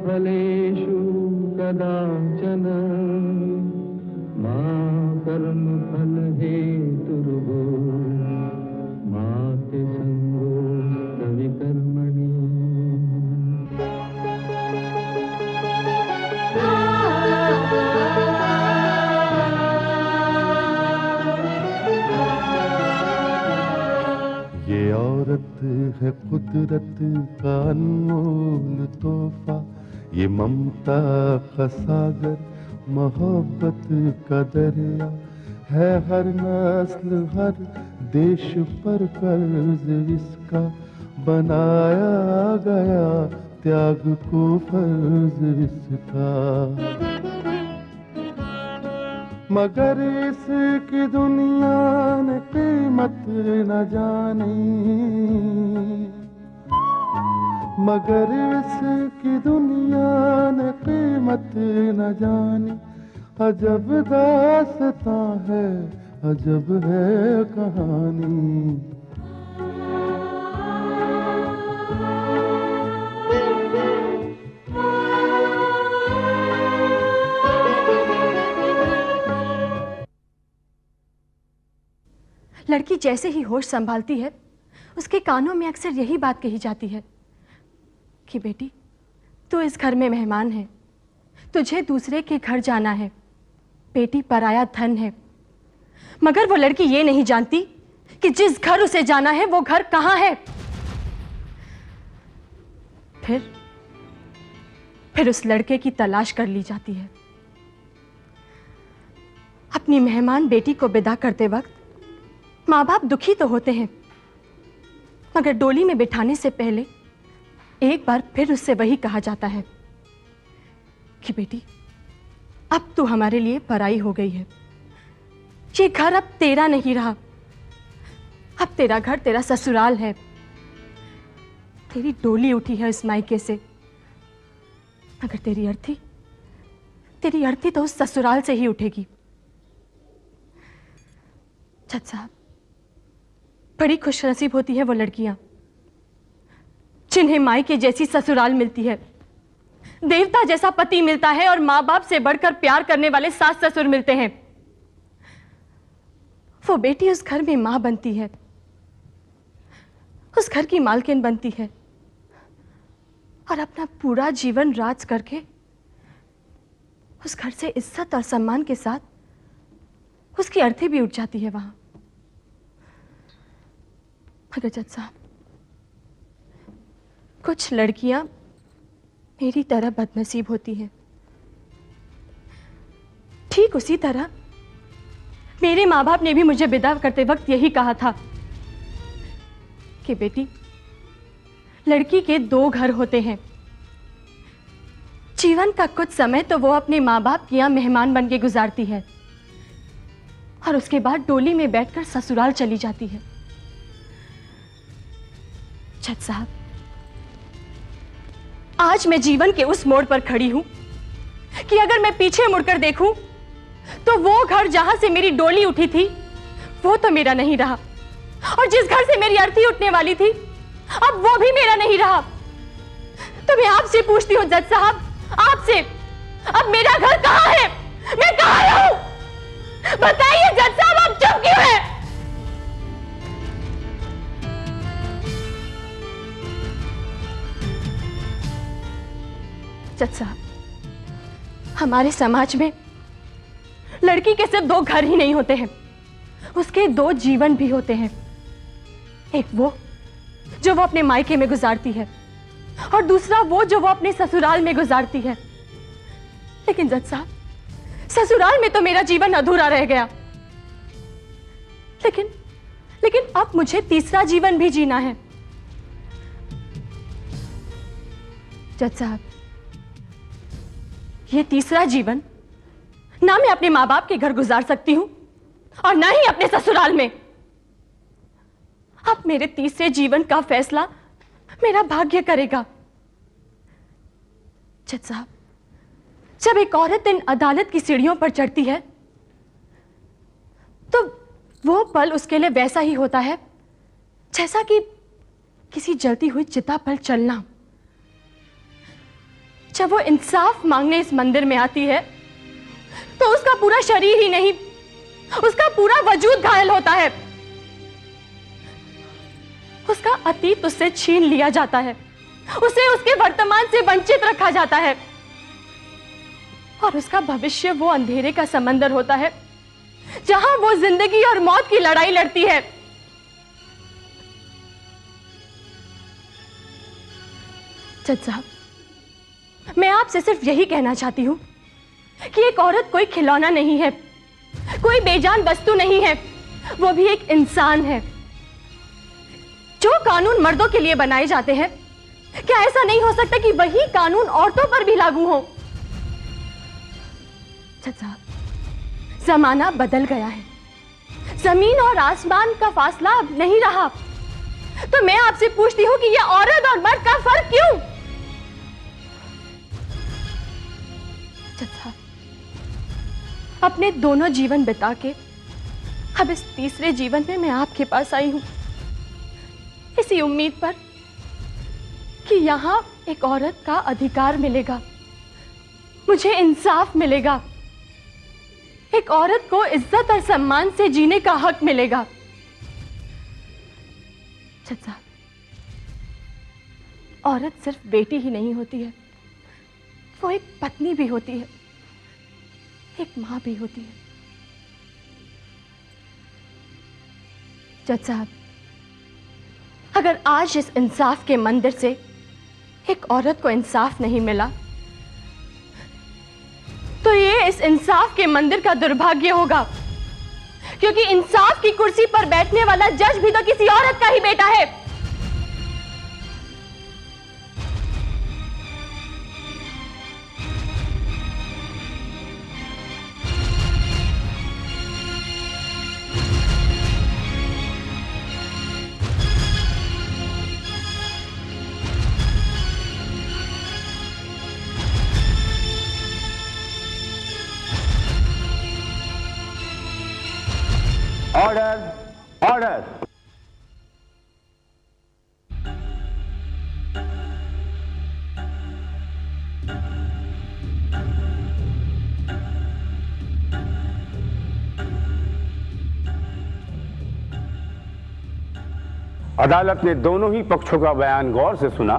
फलेषु कदाचन मा कर्मफल हेतुर्भो मा ते संगोऽस्तविकर्मणि। ये औरत है कुदरत का अनमोल तोहफा, ये ममता का सागर, मोहब्बत का दरिया है। हर नस्ल हर देश पर कर्ज इसका बनाया गया, त्याग को फर्ज इसका। मगर इसकी दुनिया ने कीमत न जानी, मगर इसकी दुनिया ने कीमत न जानी। अजब दास्तां है, अजब है कहानी। लड़की जैसे ही होश संभालती है, उसके कानों में अक्सर यही बात कही जाती है कि बेटी, तू इस घर में मेहमान है, तुझे दूसरे के घर जाना है, बेटी पराया धन है। मगर वो लड़की ये नहीं जानती कि जिस घर उसे जाना है वो घर कहाँ है। फिर उस लड़के की तलाश कर ली जाती है। अपनी मेहमान बेटी को विदा करते वक्त माँ बाप दुखी तो होते हैं, मगर डोली में बिठाने से पहले एक बार फिर उससे वही कहा जाता है कि बेटी, अब तू हमारे लिए पराई हो गई है। ये घर अब तेरा नहीं रहा, अब तेरा घर तेरा ससुराल है। तेरी डोली उठी है इस मायके से, मगर तेरी अर्थी तो उस ससुराल से ही उठेगी। जज साहब, बड़ी खुशनसीब होती है वो लड़कियां जिन्हें मायके जैसी ससुराल मिलती है, देवता जैसा पति मिलता है और मां बाप से बढ़कर प्यार करने वाले सास ससुर मिलते हैं। वो बेटी उस घर में मां बनती है, उस घर की मालकिन बनती है और अपना पूरा जीवन राज करके उस घर से इज्जत और सम्मान के साथ उसकी अर्थी भी उठ जाती है वहां। मगर जज साहब, कुछ लड़कियां मेरी तरह बदनसीब होती हैं। ठीक उसी तरह मेरे माँ बाप ने भी मुझे विदा करते वक्त यही कहा था कि बेटी, लड़की के दो घर होते हैं। जीवन का कुछ समय तो वो अपने माँ बाप के यहाँ मेहमान बन के गुजारती है और उसके बाद डोली में बैठकर ससुराल चली जाती है। जज साहब, आज मैं जीवन के उस मोड़ पर खड़ी हूं कि अगर मैं पीछे मुड़कर देखूं तो वो घर जहां से मेरी डोली उठी थी वो तो मेरा नहीं रहा, और जिस घर से मेरी अर्थी उठने वाली थी अब वो भी मेरा नहीं रहा। तो मैं आपसे पूछती हूं जज साहब, आपसे, अब मेरा घर कहां है? मैं कहां रहूं? बताइए जज साहब, आप चुप क्यों हैं? जज साहब, हमारे समाज में लड़की के सिर्फ दो घर ही नहीं होते हैं, उसके दो जीवन भी होते हैं। एक वो जो वो अपने मायके में गुजारती है और दूसरा वो जो वो अपने ससुराल में गुजारती है। लेकिन जज साहब, ससुराल में तो मेरा जीवन अधूरा रह गया, लेकिन अब मुझे तीसरा जीवन भी जीना है। जज साहब, ये तीसरा जीवन ना मैं अपने मां बाप के घर गुजार सकती हूं और ना ही अपने ससुराल में। अब मेरे तीसरे जीवन का फैसला मेरा भाग्य करेगा। जज साहब, जब एक औरत इन अदालत की सीढ़ियों पर चढ़ती है तो वो पल उसके लिए वैसा ही होता है जैसा कि किसी जलती हुई चिता पर चलना। जब वो इंसाफ मांगने इस मंदिर में आती है तो उसका पूरा शरीर ही नहीं, उसका पूरा वजूद घायल होता है। उसका अतीत उससे छीन लिया जाता है, उसे उसके वर्तमान से वंचित रखा जाता है, और उसका भविष्य वो अंधेरे का समंदर होता है जहां वो जिंदगी और मौत की लड़ाई लड़ती है। जज साहब, मैं आपसे सिर्फ यही कहना चाहती हूं कि एक औरत कोई खिलौना नहीं है, कोई बेजान वस्तु नहीं है, वो भी एक इंसान है। जो कानून मर्दों के लिए बनाए जाते हैं, क्या ऐसा नहीं हो सकता कि वही कानून औरतों पर भी लागू हो? जज साहब, जमाना बदल गया है, जमीन और आसमान का फासला अब नहीं रहा। तो मैं आपसे पूछती हूं कि यह औरत और मर्द का फर्क क्यों? जज साहब, अपने दोनों जीवन बिता के अब इस तीसरे जीवन में मैं आपके पास आई हूं, इसी उम्मीद पर कि यहां एक औरत का अधिकार मिलेगा, मुझे इंसाफ मिलेगा, एक औरत को इज्जत और सम्मान से जीने का हक मिलेगा। जज साहब, औरत सिर्फ बेटी ही नहीं होती है, वो एक पत्नी भी होती है, एक मां भी होती है। जज साहब, अगर आज इस इंसाफ के मंदिर से एक औरत को इंसाफ नहीं मिला तो ये इस इंसाफ के मंदिर का दुर्भाग्य होगा, क्योंकि इंसाफ की कुर्सी पर बैठने वाला जज भी तो किसी औरत का ही बेटा है। Order, order. अदालत ने दोनों ही पक्षों का बयान गौर से सुना।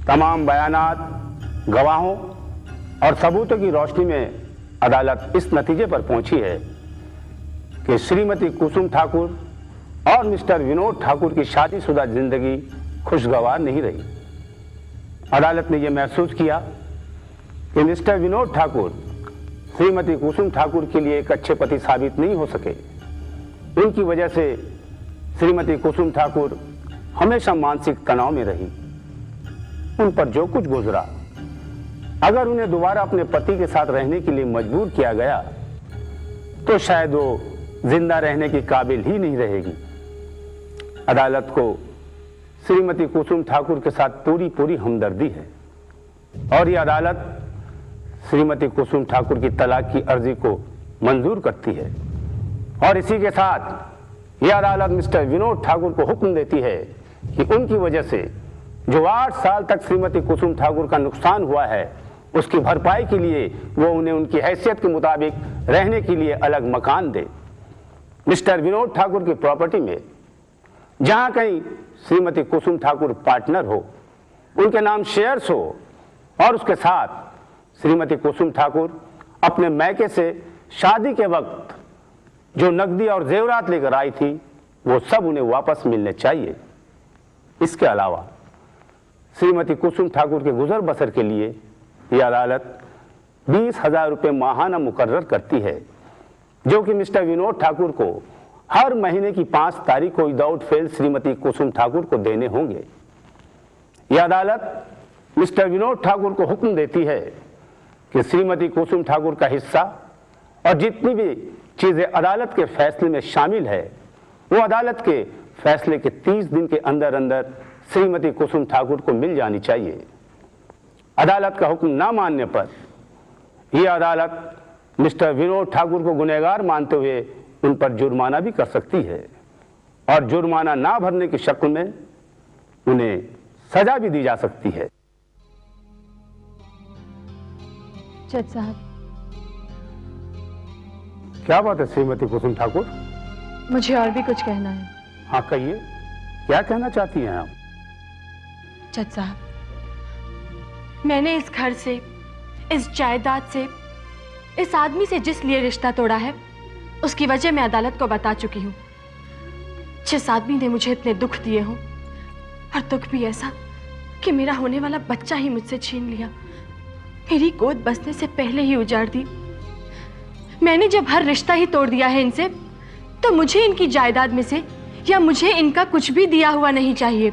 तमाम बयानात, गवाहों और सबूतों की रोशनी में अदालत इस नतीजे पर पहुंची है कि श्रीमती कुसुम ठाकुर और मिस्टर विनोद ठाकुर की शादीशुदा जिंदगी खुशगवार नहीं रही। अदालत ने यह महसूस किया कि मिस्टर विनोद ठाकुर श्रीमती कुसुम ठाकुर के लिए एक अच्छे पति साबित नहीं हो सके। उनकी वजह से श्रीमती कुसुम ठाकुर हमेशा मानसिक तनाव में रही। उन पर जो कुछ गुजरा, अगर उन्हें दोबारा अपने पति के साथ रहने के लिए मजबूर किया गया तो शायद वो जिंदा रहने की काबिल ही नहीं रहेगी। अदालत को श्रीमती कुसुम ठाकुर के साथ पूरी पूरी हमदर्दी है और यह अदालत श्रीमती कुसुम ठाकुर की तलाक की अर्जी को मंजूर करती है। और इसी के साथ यह अदालत मिस्टर विनोद ठाकुर को हुक्म देती है कि उनकी वजह से जो 8 साल तक श्रीमती कुसुम ठाकुर का नुकसान हुआ है, उसकी भरपाई के लिए वो उन्हें उनकी हैसियत के मुताबिक रहने के लिए अलग मकान दे। मिस्टर विनोद ठाकुर की प्रॉपर्टी में जहां कहीं श्रीमती कुसुम ठाकुर पार्टनर हो, उनके नाम शेयर्स हो और उसके साथ श्रीमती कुसुम ठाकुर अपने मैके से शादी के वक्त जो नकदी और जेवरात लेकर आई थी, वो सब उन्हें वापस मिलने चाहिए। इसके अलावा श्रीमती कुसुम ठाकुर के गुजर बसर के लिए यह अदालत 20,000 रुपये माहाना मुकर्रर करती है, जो कि मिस्टर विनोद ठाकुर को हर महीने की 5 तारीख को विदाउट फेल श्रीमती कुसुम ठाकुर को देने होंगे। यह अदालत मिस्टर विनोद ठाकुर को हुक्म देती है कि श्रीमती कुसुम ठाकुर का हिस्सा और जितनी भी चीजें अदालत के फैसले में शामिल है, वो अदालत के फैसले के 30 दिन के अंदर अंदर श्रीमती कुसुम ठाकुर को मिल जानी चाहिए। अदालत का हुक्म ना मानने पर यह अदालत मिस्टर विनोद ठाकुर को गुनहगार मानते हुए उन पर जुर्माना भी कर सकती है और जुर्माना ना भरने की शक्ल में उन्हें सजा भी दी जा सकती है। जज साहब, क्या बात है श्रीमती कुसुम ठाकुर? मुझे और भी कुछ कहना है। हाँ कहिए, क्या कहना चाहती हैं आप? जज साहब, मैंने इस घर से, इस जायदाद से, इस आदमी से जिस लिए रिश्ता तोड़ा है, उसकी वजह मैं अदालत को बता चुकी हूँ। जिस आदमी ने मुझे इतने दुख दिए हों, और दुख भी ऐसा कि मेरा होने वाला बच्चा ही मुझसे छीन लिया, मेरी गोद बसने से पहले ही उजाड़ दी। मैंने जब हर रिश्ता ही तोड़ दिया है इनसे, तो मुझे इनकी जायदाद में से या मुझे इनका कुछ भी दिया हुआ नहीं चाहिए।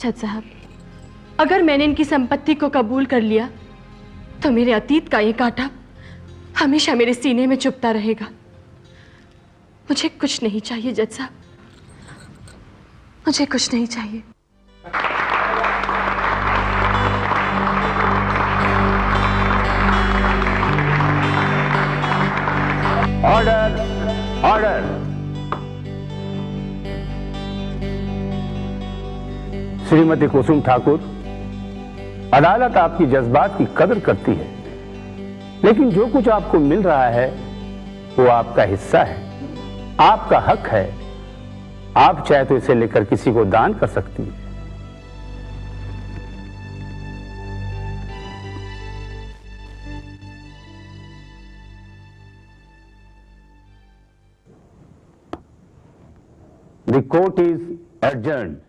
जज साहब, अगर मैंने इनकी संपत्ति को कबूल कर लिया तो मेरे अतीत का ये कांटा हमेशा मेरे सीने में चुभता रहेगा। मुझे कुछ नहीं चाहिए जज साहब, मुझे कुछ नहीं चाहिए। Order, order. श्रीमती कुसुम ठाकुर, अदालत आपकी जज्बात की कदर करती है, लेकिन जो कुछ आपको मिल रहा है वो आपका हिस्सा है, आपका हक है। आप चाहे तो इसे लेकर किसी को दान कर सकती हैं। The court is adjourned.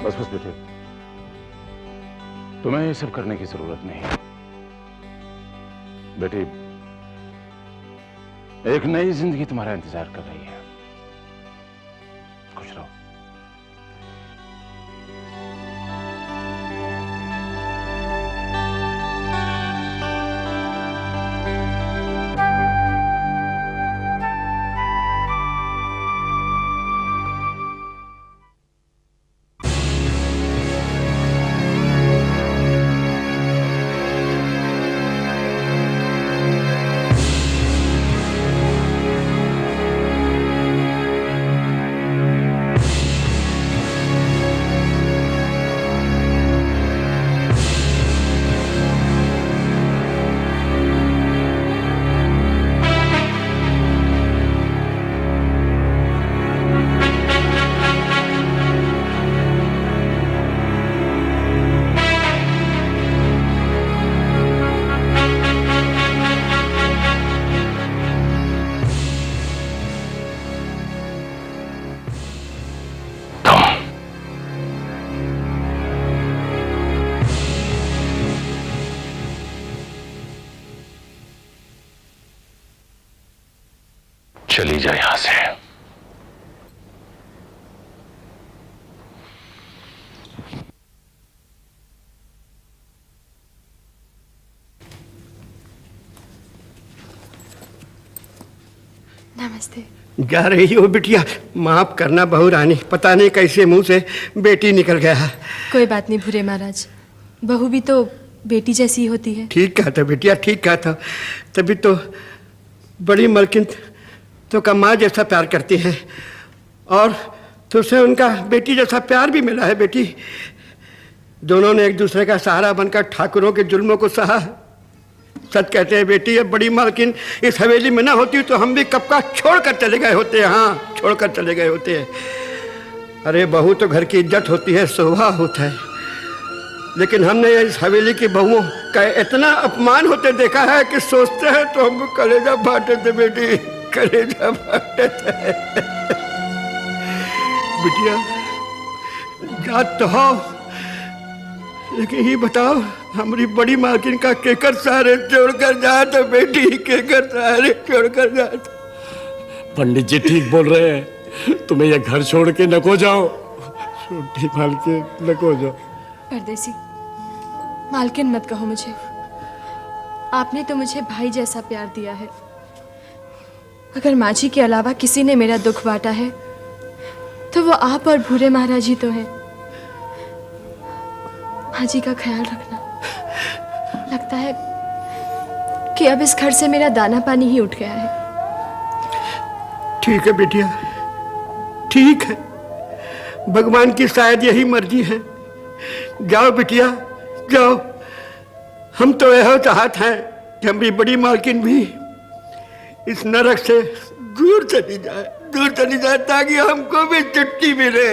बस बस बेटे, तुम्हें ये सब करने की जरूरत नहीं। बेटी, एक नई जिंदगी तुम्हारा इंतजार कर रही है। खुश रहो। चली जा यहां से। नमस्ते। जा रही हो बिटिया? माफ करना बहू रानी, पता नहीं कैसे मुंह से बेटी निकल गया। कोई बात नहीं भूरे महाराज, बहू भी तो बेटी जैसी होती है। ठीक कहा था बिटिया, ठीक कहा था। तभी तो बड़ी मलकिन तो का माँ जैसा प्यार करती है, और तुझसे उनका बेटी जैसा प्यार भी मिला है बेटी। दोनों ने एक दूसरे का सहारा बनकर ठाकुरों के जुल्मों को सहा। सच कहते हैं बेटी, अब बड़ी मालकिन इस हवेली में ना होती तो हम भी कब का छोड़ कर चले गए होते। हाँ, छोड़ कर चले गए होते हैं। अरे बहू तो घर की इज्जत होती है, शोभा होता है, लेकिन हमने इस हवेली की बहुओं का इतना अपमान होते देखा है कि सोचते हैं तो हमको कलेजा फाटे थे बेटी, कलेजा फाटता है। बिटिया जात तो हो, लेकिन ये बताओ हमारी बड़ी मालकिन का केकर सहारे छोड़कर जा तो बेटी केकर सहारे छोड़कर जा। पंडित जी ठीक बोल रहे हैं, तुम्हें यह घर छोड़ के नको जाओ, छोटी मालकिन नको जाओ। परदेसी मालकिन मत कहो मुझे, आपने तो मुझे भाई जैसा प्यार दिया है। अगर माझी के अलावा किसी ने मेरा दुख बांटा है तो वो आप और भूरे महाराज ही तो हैं। माझी का ख्याल रखना। लगता है कि अब इस घर से मेरा दाना पानी ही उठ गया है। ठीक है बिटिया, ठीक है, भगवान की शायद यही मर्जी है। जाओ बिटिया जाओ, हम तो यह चाहते हैं कि हमारी बड़ी मालकिन भी इस नरक से दूर चली जाए ताकि हमको भी छुट्टी मिले।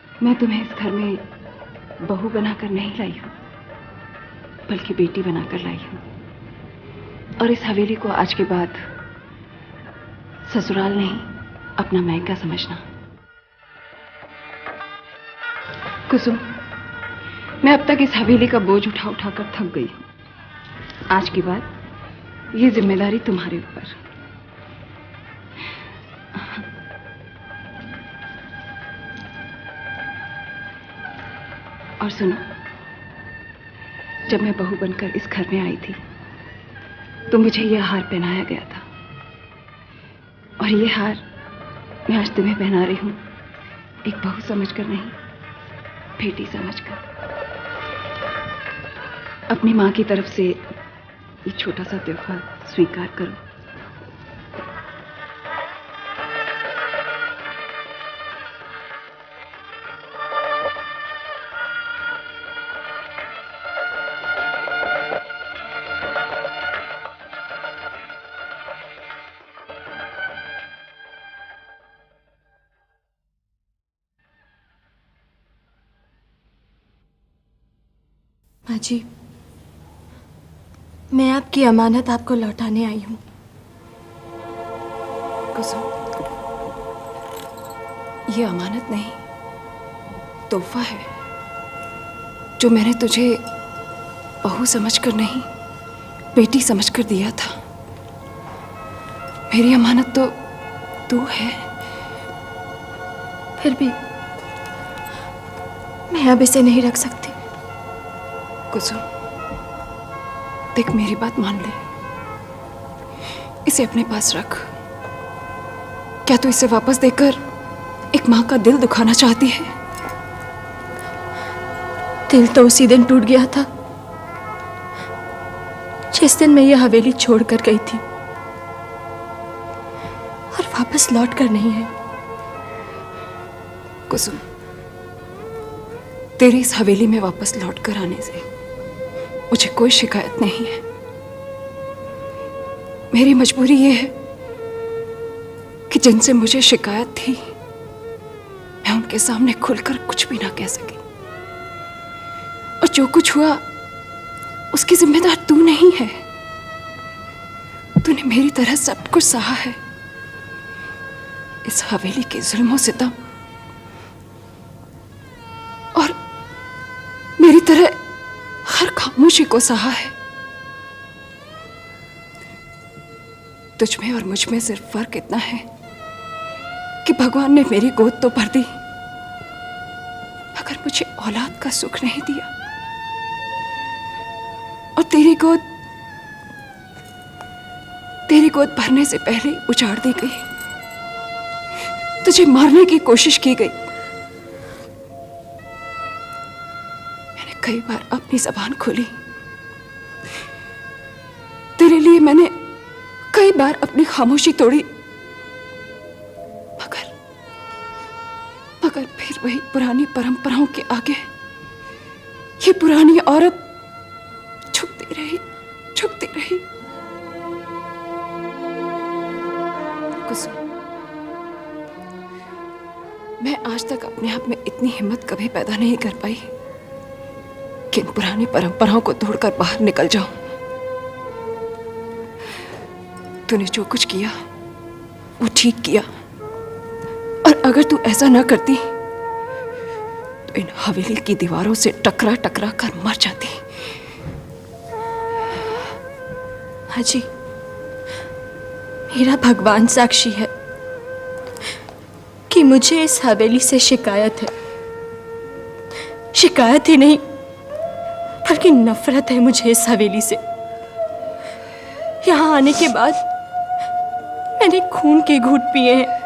मैं तुम्हें इस घर में बहू बनाकर नहीं लाई हूं, बल्कि बेटी बनाकर लाई हूं। और इस हवेली को आज के बाद ससुराल नहीं, अपना मायका समझना। कुसुम, मैं अब तक इस हवेली का बोझ उठा उठा कर थक गई हूं। आज के बाद ये जिम्मेदारी तुम्हारे ऊपर। और सुनो, जब मैं बहू बनकर इस घर में आई थी तो मुझे यह हार पहनाया गया था, और यह हार मैं आज तुम्हें पहना रही हूं, एक बहू समझकर नहीं, बेटी समझकर। अपनी मां की तरफ से ये छोटा सा तोहफा स्वीकार करो। माँ जी, मैं आपकी अमानत आपको लौटाने आई हूँ। कुसुम, ये अमानत नहीं, तोहफा है जो मैंने तुझे बहू समझकर नहीं, बेटी समझकर दिया था। मेरी अमानत तो तू है। फिर भी मैं अब इसे नहीं रख सकती। कुसुम, देख, मेरी बात मान ले, इसे अपने पास रख। क्या तू इसे वापस देकर एक माँ का दिल दुखाना चाहती है? दिल तो उसी दिन टूट गया था जिस दिन मैं यह हवेली छोड़कर गई थी, और वापस लौट कर नहीं है। कुसुम, तेरी इस हवेली में वापस लौट कर आने से मुझे कोई शिकायत नहीं है। मेरी मजबूरी यह है कि जिनसे मुझे शिकायत थी मैं उनके सामने खुलकर कुछ भी ना कह सकी, और जो कुछ हुआ उसकी जिम्मेदार तू नहीं है। तूने मेरी तरह सब कुछ सहा है, इस हवेली के जुल्मों सितम, और मेरी तरह हर खामोशी को सहा है। तुझ में और मुझ में सिर्फ फर्क इतना है कि भगवान ने मेरी गोद तो भर दी, मगर मुझे औलाद का सुख नहीं दिया, और तेरी गोद भरने से पहले ही उजाड़ दी गई। तुझे मारने की कोशिश की गई। मैंने कई बार अपनी जबान खोली, तेरे लिए मैंने कई बार अपनी खामोशी तोड़ी, मगर फिर वही पुरानी परंपराओं के आगे ये पुरानी औरत झुकती रही। कुसुम, मैं आज तक अपने आप में इतनी हिम्मत कभी पैदा नहीं कर पाई कि इन पुरानी परंपराओं को तोड़कर बाहर निकल जाऊं। तूने जो कुछ किया वो ठीक किया, और अगर तू ऐसा ना करती तो इन हवेली की दीवारों से टकरा टकरा कर मर जाती। हाँ जी, मेरा भगवान साक्षी है कि मुझे इस हवेली से शिकायत है। शिकायत ही नहीं बल्कि नफरत है मुझे इस हवेली से। यहाँ आने के बाद मैंने खून के घूंट पिए हैं।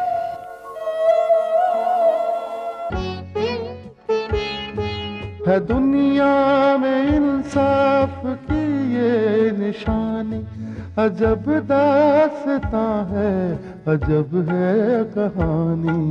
है दुनिया में इंसाफ की ये निशानी, अजब दास्तां है, अजब है कहानी।